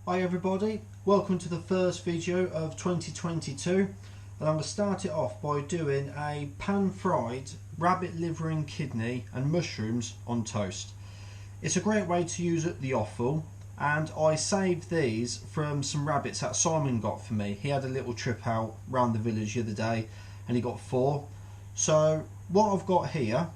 Hi everybody, welcome to the first video of 2022, and I'm going to start it off by doing a pan-fried rabbit liver and kidney and mushrooms on toast. It's a great way to use the offal, and I saved these from some rabbits that Simon got for me. He had a little trip out around the village the other day and he got 4. So what I've got here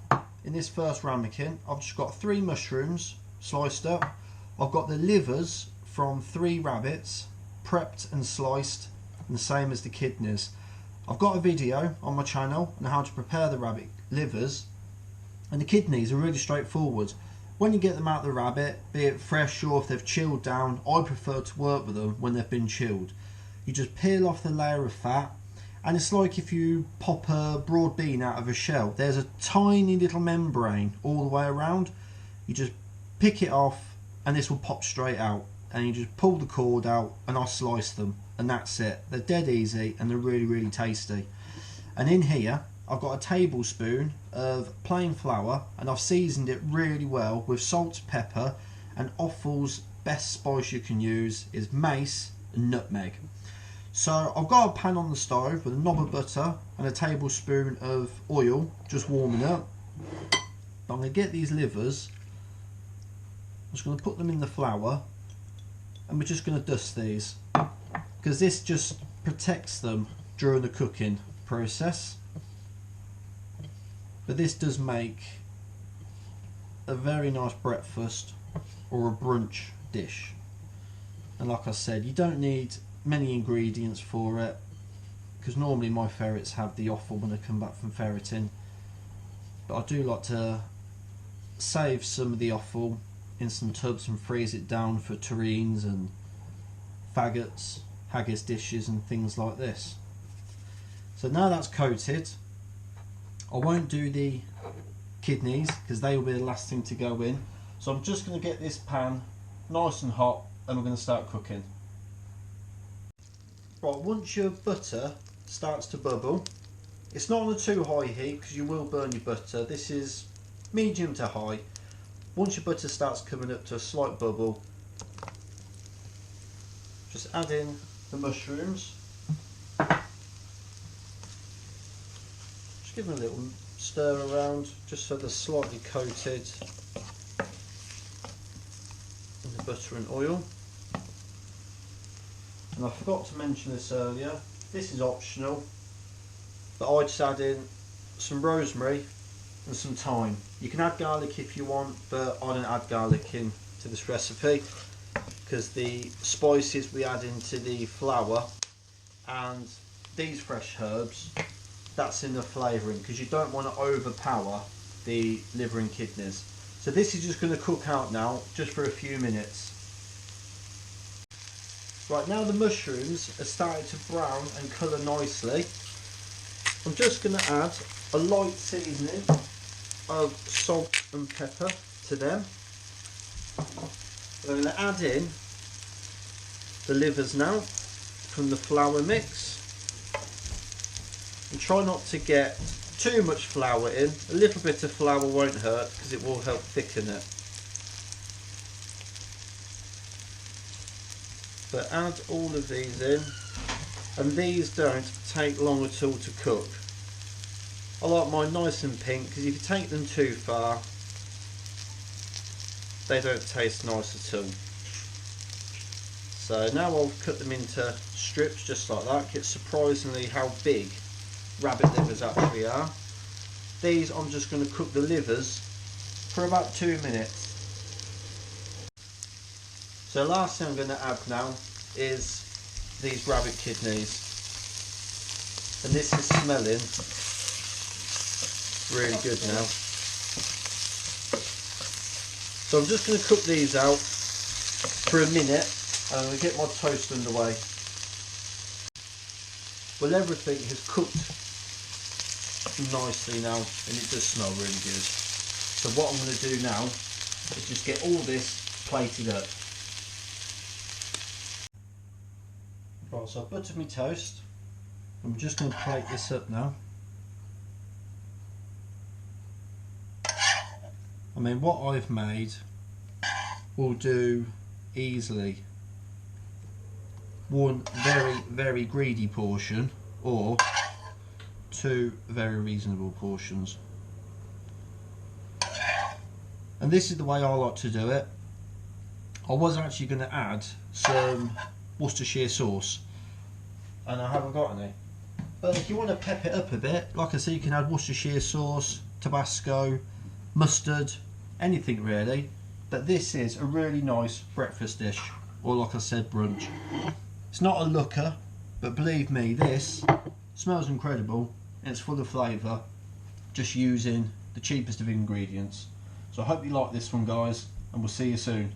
in this first ramekin, I've just got 3 mushrooms sliced up. I've got the livers from 3 rabbits prepped and sliced, and the same as the kidneys. I've got a video on my channel on how to prepare the rabbit livers, and the kidneys are really straightforward. When you get them out of the rabbit, be it fresh or if they've chilled down, I prefer to work with them when they've been chilled. You just peel off the layer of fat, and it's like if you pop a broad bean out of a shell. There's a tiny little membrane all the way around. You just pick it off and this will pop straight out, and you just pull the cord out and I slice them, and that's it. They're dead easy and they're really tasty. And in here I've got a tablespoon of plain flour, and I've seasoned it really well with salt, pepper, and offal's best spice you can use is mace and nutmeg. So I've got a pan on the stove with a knob of butter and a tablespoon of oil just warming up. I'm going to get these livers, I'm just going to put them in the flour, and we're just going to dust these because this just protects them during the cooking process. But this does make a very nice breakfast or a brunch dish. And like I said, you don't need many ingredients for it, because normally my ferrets have the offal when they come back from ferreting, but I do like to save some of the offal in some tubs and freeze it down for terrines and faggots, haggis dishes and things like this. So now that's coated, I won't do the kidneys because they will be the last thing to go in. So I'm just going to get this pan nice and hot and we're going to start cooking. Right, once your butter starts to bubble, it's not on a too high heat because you will burn your butter. This is medium to high. Once your butter starts coming up to a slight bubble, just add in the mushrooms. Just give them a little stir around just so they're slightly coated in the butter and oil. And I forgot to mention this earlier, this is optional, but I just add in some rosemary and some thyme. You can add garlic if you want, but I don't add garlic in to this recipe because the spices we add into the flour and these fresh herbs, that's in the flavouring, because you don't want to overpower the liver and kidneys. So this is just going to cook out now just for a few minutes. Right, now the mushrooms are starting to brown and colour nicely. I'm just going to add a light seasoning of salt and pepper to them. I'm going to add in the livers now from the flour mix, and try not to get too much flour in. A little bit of flour won't hurt because it will help thicken it. But add all of these in, and these don't take long at all to cook. I like mine nice and pink because if you take them too far, they don't taste nice at all. So now I'll cut them into strips just like that. It's surprisingly how big rabbit livers actually are. These I'm just going to cook the livers for about 2 minutes. So last thing I'm going to add now is these rabbit kidneys, and this is smelling really good now. So I'm just going to cook these out for a minute and I'm going to get my toast underway. Well, everything has cooked nicely now and it does smell really good. So what I'm going to do now is just get all this plated up. Right, so I've buttered my toast. I'm just going to plate this up now. I mean, what I've made will do easily one very greedy portion or two very reasonable portions. And this is the way I like to do it. I was actually going to add some Worcestershire sauce, and I haven't got any. But if you want to pep it up a bit, like I say, you can add Worcestershire sauce, Tabasco, mustard, anything really. But this is a really nice breakfast dish, or like I said, brunch. It's not a looker, but believe me, this smells incredible. It's full of flavour, just using the cheapest of ingredients. So I hope you like this one, guys, and we'll see you soon.